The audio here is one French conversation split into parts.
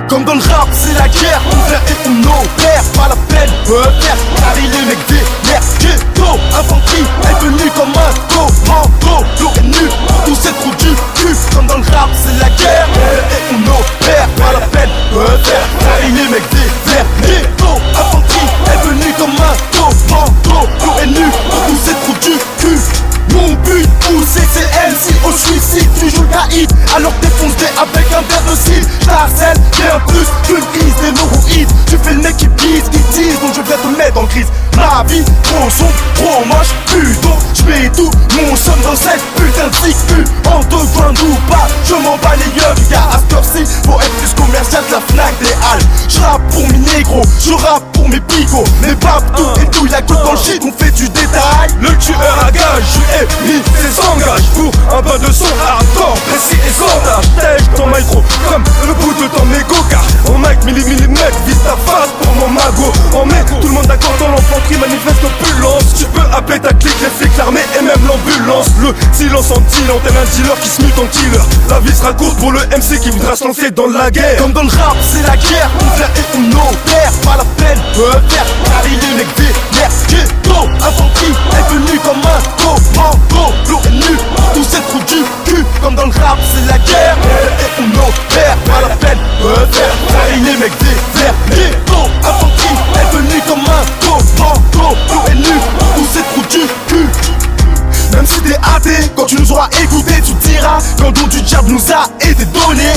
Comme dans le rap, c'est la guerre, on vient et on opère. Pas la peine de faire carrer les mecs vénères. Ghetto, infanterie, est venu comme un commando. L'eau est nue, tous ces trous du cul. Comme dans le rap, c'est la guerre, on vient et on opère. Pas la peine de faire carrer les mecs vénères. Ghetto, infanterie, est venu comme un commando. L'eau est nue, tous ces trous du cul. Mon but poussé c'est MC au suicide. Tu joues le caïd alors que t'es foncé avec un verre de cidre. J't'harcèle bien plus qu'une crise d'hémorroïdes. Tu fais le mec qui pisse, qui tease, donc je viens te mettre en crise. Ma vie trop sombre, trop moche, putain. J'mets tout mon somme dans cette putain de cul. En devant ou pas, je m'en bats les yeux. Car à cette heure-ci, faut être plus commercial que la Fnac des Halles. J'rappe pour mes négros, je rappe pour mes picots. Mes babes tout et tout, y'a que dans le shit on fait du détail. Le tueur à gage, mis ses engages pour un bas de son hardcore, précis et sondage. Tèche ton micro comme le bout de ton mégot. Car en mic millimètre, vise ta face pour mon magot. En mai, tout le monde d'accord dans l'infanterie manifeste l'opulence. Tu peux appeler ta clique, les flics, l'armée et même l'ambulance. Le silence en dealant, tel un dealer qui se mute en killer. La vie sera courte pour le MC qui voudra se lancer dans la guerre. Comme dans le rap, c'est la guerre, on vient et on opère. Pas la peine de faire carrer les mecs vénères. Ghetto, infanterie, est venu comme un commando. L'eau est nue, tous ces trous du cul. Comme dans le rap, c'est la guerre, on vient et on opère. Pas la peine de faire carrer les mecs vénères. Ghetto, infanterie, est venu comme un commando. L'eau est nue, tous ces trous du cul. Même si t'es athée, quand tu nous auras écouté, tu diras qu'un don du diable nous a été donné.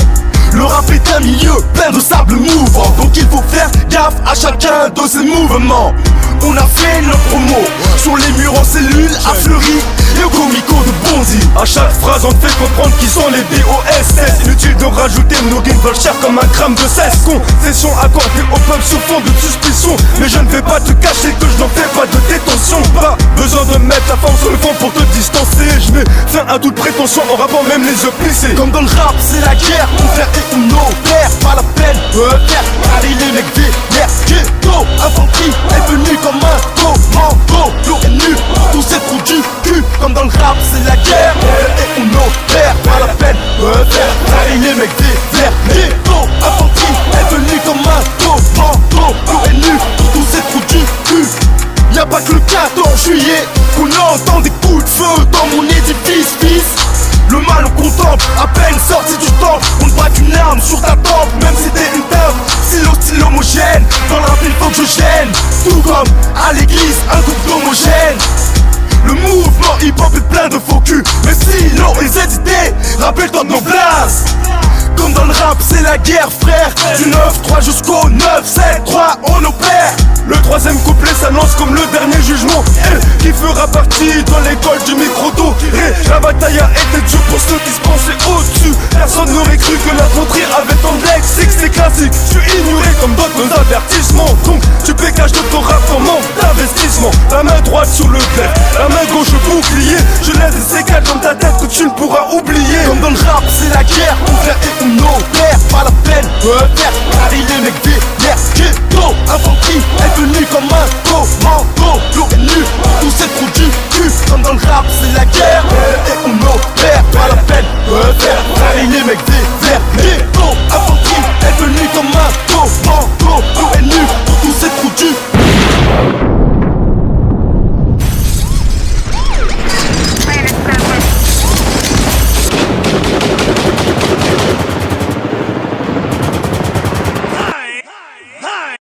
Le rap est un milieu plein de sable mouvant, donc il faut faire gaffe à chacun de ses mouvements. On a fait notre promo sur les murs en cellule à Fleury et au comico de Bondy. À chaque phrase on te fait comprendre qui sont les BOSS. Inutile de rajouter, nos gains veulent cher comme un gramme de cesse. Concession accordée au peuple sous fond de suspicion. Mais je ne vais pas te cacher que je n'en fais pas de détention. Pas besoin de mettre la forme sur le fond pour te distancer. Je mets fin à toute prétention en rappant même les yeux plissés. Comme dans le rap c'est la guerre, on vient et on opère. Pas la peine de faire carrer les mecs vénères. Ghetto, infanterie, est venu comme un commando. L'eau est nue, tous ces trous du cul. Comme dans le rap c'est la guerre, on vient et on opère. Pas la peine de faire carrer les mecs vénères. Ghetto, infanterie, est venu comme un commando. L'eau est nue, tous ces trous du cul. Y'a pas que le 14 juillet qu'on entend des coups de feu dans mon édifice, fils. Le mal on contemple, à peine sorti du temple. On ne braque une arme sur ta tempe, même si t'es une teuf. Style homogène, dans le rap il faut que je gêne. Tout comme à l'église, un groupe d'homogène. Le mouvement hip-hop est plein de faux culs. Mais si l'on les édité, rappelle-toi de nos blases. Comme dans le rap c'est la guerre frère. Du 9-3 jusqu'au 9-7-3 on opère. Le troisième couplet s'annonce comme le dernier jugement, qui fera partie dans l'école du micro-dos. La bataille a été dure pour ceux qui se pensaient au-dessus. Personne n'aurait cru que l'infanterie avait tant de lexique. C'est classique, tu ignoré comme d'autres avertissements. Donc tu pécages de ton rap en manque d'investissement. La main droite sur le clair, la main gauche au bouclier. Je laisse des séquelles dans ta tête que tu ne pourras oublier. Comme dans le rap c'est la guerre, on vient et on opère. Pas la peine de faire carrer les mecs vénères. Ghetto, infanterie, est venu comme un commando.